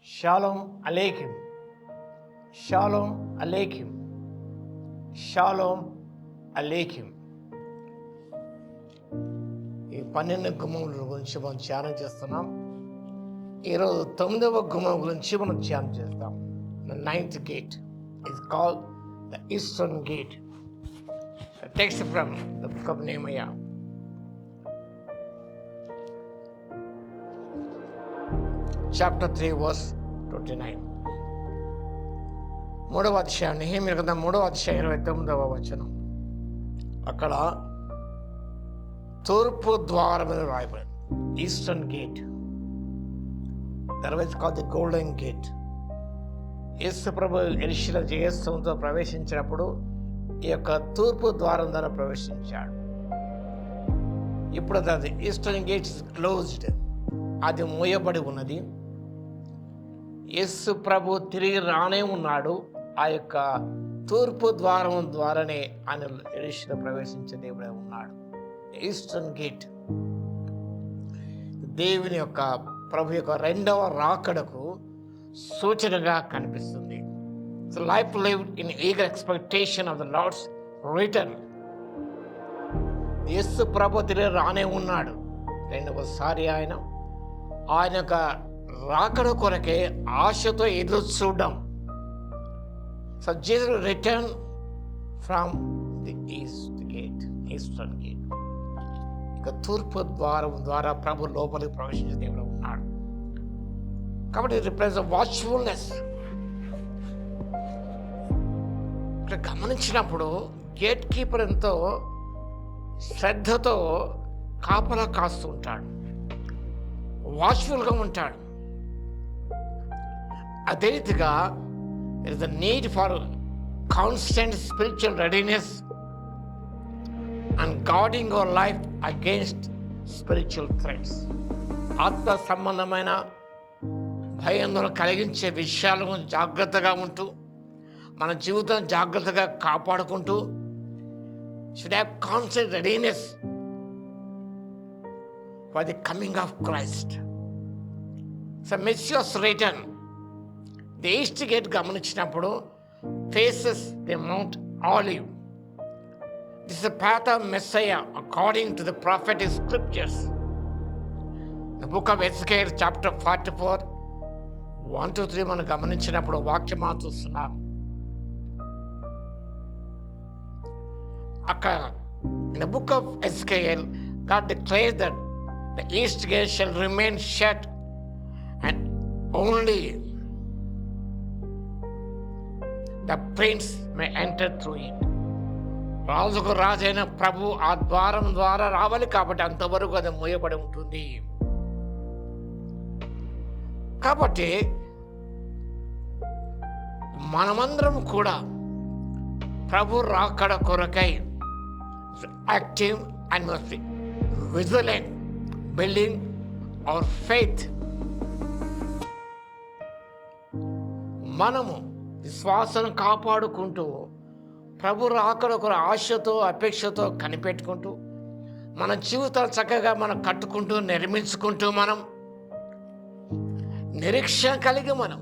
Shalom అలేఖిం, షాలోమ్ అలేఖిం, షాలోమ్ అలేఖిం. ఈ 12 గుమ్మముల గురించి మనం ధ్యానం చేస్తున్నాం. ఈరోజు 9వ గుమ్మం గురించి మనం ధ్యానం చేస్తాం. The 9th gate is called the Eastern Gate. The text from the book of Nehemiah. Chapter 3 verse 29. మూడవ అధ్యాయం, నెహెమ్యా గ్రంథం 3వ అధ్యాయం 29వ వచనం. అక్కడ తూర్పు ద్వారం అని రాయబడింది. ఈస్టర్న్ గేట్, దర్వాజ్ కాల్డ్ ది గోల్డెన్ గేట్. యేసు ప్రభు యెరూషలేము జయోత్సవంతో ప్రవేశించినప్పుడు ఈ యొక్క తూర్పు ద్వారం ద్వారా ప్రవేశించాడు. ఇప్పుడు అది ఈస్టర్న్ గేట్ ఇస్ క్లోజ్డ్, అది మూయబడి ఉన్నది. యేసు ప్రభు తిరిగి రానే ఉన్నాడు. ఆ యొక్క తూర్పు ద్వారం ద్వారానే ఆయన యెరూషలేము ప్రవేశించే దేవుడే ఉన్నాడు. ఈస్టర్న్ గేట్ దేవుని యొక్క ప్రభు యొక్క రెండవ రాకడకు సూచనగా కనిపిస్తుంది. So life lived in eager expectation of the lord's return. యేసు ప్రభు తిరిగి రానే ఉన్నాడు. రెండవసారి ఆయన యొక్క రాకడ కొరకే ఆశతో ఎదురు చూడడం. So Jesus return from the eastern gate. ఇక తూర్పు ద్వారం ద్వారా ప్రభు లోపలికి ప్రవేశించే దేవుడు ఉన్నాడు. కాబట్టి రిప్రజెంట్ వాచ్ఫుల్నెస్. ఇక్కడ గమనించినప్పుడు గేట్ కీపర్ ఎంతో శ్రద్ధతో కాపలా కాస్తూ ఉంటాడు, వాచ్ఫుల్గా ఉంటాడు. అదే రీతిగా there is a need for constant spiritual readiness and guarding our life against spiritual threats. ఆత్మ సంబంధమైన భయంలో కలిగించే విషయాలను జాగ్రత్తగా ఉంటూ మన జీవితం జాగ్రత్తగా కాపాడుకుంటూ should have constant readiness for the coming of Christ. So Messiah's return. The east gate గమనించినప్పుడు faces the mount Olive. This is the path of Messiah according to the prophetic scriptures. The book of Ezekiel chapter 44 1-3 మనం గమనించినప్పుడు వాక్యం చూస్తున్నాం. అక్కడ in the book of Ezekiel God declares that the east gate shall remain shut and only the prince may enter through it. రాజుకు రాజైన ప్రభు ఆ ద్వారం ద్వారా రావాలి, కాబట్టి అంతవరకు అది మూయబడి ఉంటుంది. కాబట్టి మనమందరం కూడా ప్రభు రాకడ కొరకై active and must vigilant, building our faith. మనము విశ్వాసం కాపాడుకుంటూ ప్రభు రాకడ ఒక ఆశతో అపేక్షతో కనిపెట్టుకుంటూ మన జీవితాలు చక్కగా మనం కట్టుకుంటూ నిర్మించుకుంటూ మనం నిరీక్షణ కలిగి మనం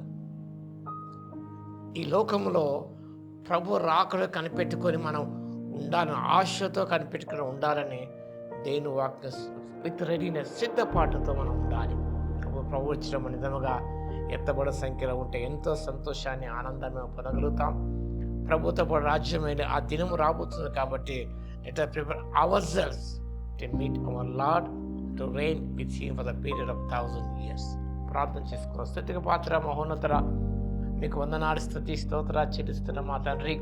ఈ లోకంలో ప్రభు రాకడ కనిపెట్టుకొని మనం ఉండాలని, ఆశతో కనిపెట్టుకుని ఉండాలని దేని వాక్య విత్ రెడీనెస్, సిద్ధపాటుతో మనం ఉండాలి. ప్రభు వచ్చిన నిజముగా ఎత్తబడ సంఖ్యలో ఉంటే ఎంతో సంతోషాన్ని, ఆనందాన్ని మేము పొందగలుగుతాం. ప్రభుత్వ రాజ్యమైన ఆ దినము రాబోతుంది. కాబట్టి let us prepare ourselves to meet our Lord, to reign with him for the period of 1000 years. ప్రార్థన చేసుకున్నాం. స్తుతికి పాత్ర మహోన్నతర మీకు వందనాలు, స్తుతి స్తోత్ర చెల్లిస్తున్న మా తండ్రి.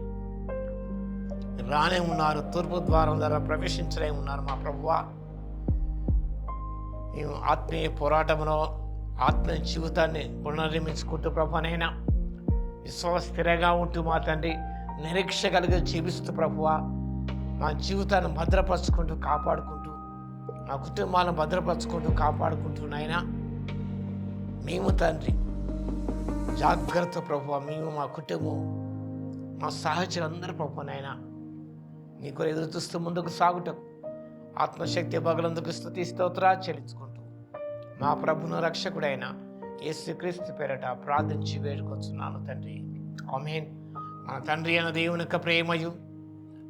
రానే ఉన్నారు, తూర్పు ద్వారం ద్వారా ప్రవేశించలే ఉన్నారు మా ప్రభువా. మేము ఆత్మీయ పోరాటంలో ఆత్మ జీవితాన్ని పునర్నిర్మించుకుంటూ ప్రభునైనా విశ్వాస స్థిరంగా ఉంటూ మా తండ్రి నిరీక్ష కలిగి జీవిస్తూ ప్రభువా మా జీవితాన్ని భద్రపరుచుకుంటూ కాపాడుకుంటూ మా కుటుంబాలను భద్రపరుచుకుంటూ కాపాడుకుంటూ నాయనా మేము తండ్రి జాగ్రత్త ప్రభువా, మేము మా కుటుంబం మా సహచరులందరూ ప్రభునైనా నీకు ఎదురు చూస్తూ ముందుకు సాగుటకు ఆత్మశక్తి బగలందుకు స్తుతి స్తోత్రాలు చెల్లించుకుంటూ మా ప్రభును రక్షకుడైన యేసుక్రీస్తు పేరట ప్రార్థించి వేడుకొచ్చున్నాను తండ్రి. ఆమేన్. మన తండ్రి అయిన దేవుని యొక్క ప్రేమయు,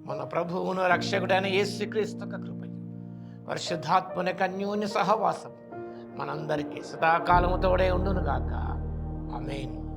మన ప్రభువును రక్షకుడైన యేసుక్రీస్తు యొక్క కృపయు, పరిశుద్ధాత్మని యొక్క అన్యోన్య సహవాసం మనందరికీ సదాకాలము తోడే ఉండును గాక. ఆమేన్.